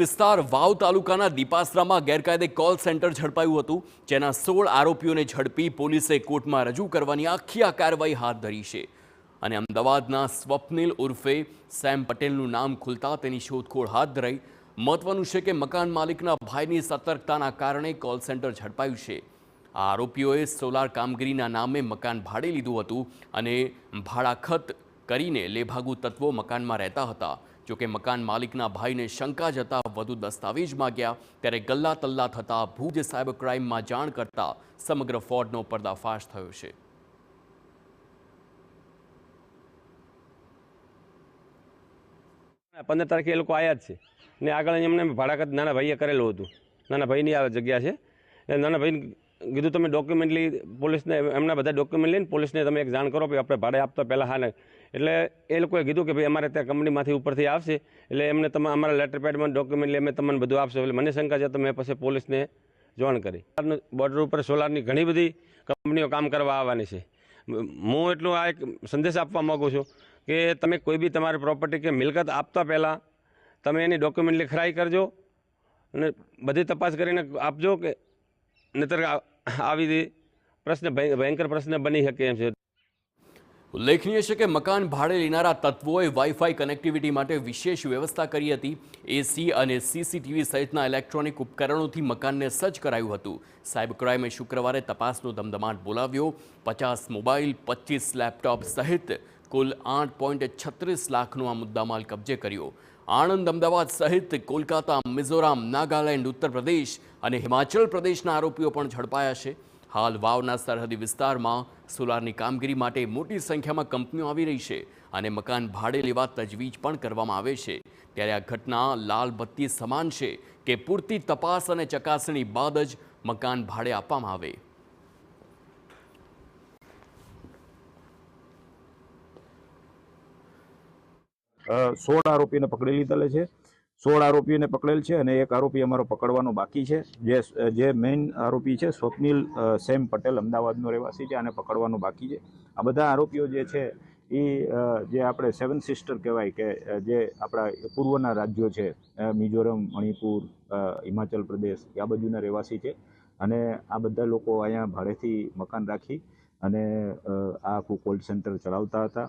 વિસ્તાર વાવ તાલુકાના દીપાસરામાં ગેરકાયદે કોલ સેન્ટર ઝડપાયું હતું, જેના 16 આરોપીઓને ઝડપી પોલીસે કોર્ટમાં રજૂ કરવાની આખી કાર્યવાહી હાથ ધરી છે. અને અમદાવાદના સ્વપ્નિલ ઉર્ફે સેમ પટેલનું નામ ખુલતા તેની શોધખોળ હાથ ધરાઈ. મહત્વનું છે કે મકાન માલિકના ભાઈની સતર્કતાના કારણે કોલ સેન્ટર ઝડપાયું છે. આ આરોપીઓએ સોલાર કામગીરીના નામે મકાન ભાડે લીધું હતું અને ભાડાખત કરીને લેભાગુ તત્વો મકાનમાં રહેતા હતા. જોકે મકાન માલિકના ભાઈને શંકા જતા વધુ દસ્તાવેજ માંગ્યા, ત્યારે ગલ્લા તલ્લા થતા ભુજ સાયબર ક્રાઇમમાં જાણ કરતા સમગ્ર ફ્રોડનો પર્દાફાશ થયો છે. पंद्रह तारीखे એ લોકો આવ્યા જ છે ને આગળ એમને ભાડાકત નાના ભાઈએ કરેલું હતું. નાના ભાઈની આ જગ્યા છે. એટલે નાના ભાઈને કીધું તમે ડોક્યુમેન્ટ લઈ પોલીસને એમના બધા ડોક્યુમેન્ટ લઈને પોલીસને તમે એક જાણ કરો કે આપણે ભાડે આપતા પહેલાં હા ને. એટલે એ લોકોએ કીધું કે ભાઈ અમારે ત્યાં કંપનીમાંથી ઉપરથી આવશે એટલે એમને તમે અમારા લેટર પેડમાં ડોક્યુમેન્ટ લઈ અમે તમને બધું આપશો. એટલે મને શંકા છે તો મેં પછી પોલીસને જાણ કરી. બોર્ડર ઉપર સોલારની ઘણી બધી કંપનીઓ કામ કરવા આવવાની છે. હું એટલું આ એક સંદેશ આપવા માગું છું કે તમે કોઈ બી તમારી પ્રોપર્ટી કે મિલકત આપતા પહેલાં તમે એની ડોક્યુમેન્ટ લખાઈ કરજો અને બધી તપાસ કરીને આપજો, કે નહીતર આવી ભયંકર પ્રશ્ન બની શકે એમ છે. ઉલ્લેખનીય છે કે મકાન ભાડે લેનારા તત્વોએ વાઈફાઈ કનેક્ટિવિટી માટે વિશેષ વ્યવસ્થા કરી હતી. એસી અને સીસીટીવી સહિતના ઇલેક્ટ્રોનિક ઉપકરણોથી મકાનને સજ્જ કરાયું હતું. સાયબર ક્રાઇમે શુક્રવારે તપાસનો ધમધમાટ બોલાવ્યો. 50 મોબાઈલ, 25 લેપટોપ સહિત કુલ 8.36 લાખનો આ મુદ્દામાલ કબજે કર્યો. આણંદ, અમદાવાદ સહિત કોલકાતા, મિઝોરામ, નાગાલેન્ડ, ઉત્તર પ્રદેશ અને હિમાચલ પ્રદેશના આરોપીઓ પણ ઝડપાયા છે. હાલ વાવના સરહદી વિસ્તારમાં સોલારની કામગીરી માટે મોટી સંખ્યામાં કંપનીઓ આવી રહી છે અને મકાન ભાડે લેવા તજવીજ પણ કરવામાં આવે છે. ત્યારે આ ઘટના લાલ બત્તી સમાન છે કે પૂરતી તપાસ અને ચકાસણી બાદ જ મકાન ભાડે આપવામાં આવે. સોળ આરોપીને પકડી લીધેલા છે. 16 આરોપીઓને પકડેલ છે અને એક આરોપી અમારો પકડવાનો બાકી છે. જે મેઇન આરોપી છે સ્વપ્નિલ સેમ પટેલ, અમદાવાદનો રહેવાસી છે, આને પકડવાનો બાકી છે. આ બધા આરોપીઓ જે છે એ જે આપણે 7 સિસ્ટર કહેવાય કે જે આપણા પૂર્વના રાજ્યો છે, મિઝોરમ, મણિપુર, હિમાચલ પ્રદેશ, આ બાજુના રહેવાસી છે. અને આ બધા લોકો અહીંયા ભાડેથી મકાન રાખી અને આ આખું કોલ સેન્ટર ચલાવતા હતા.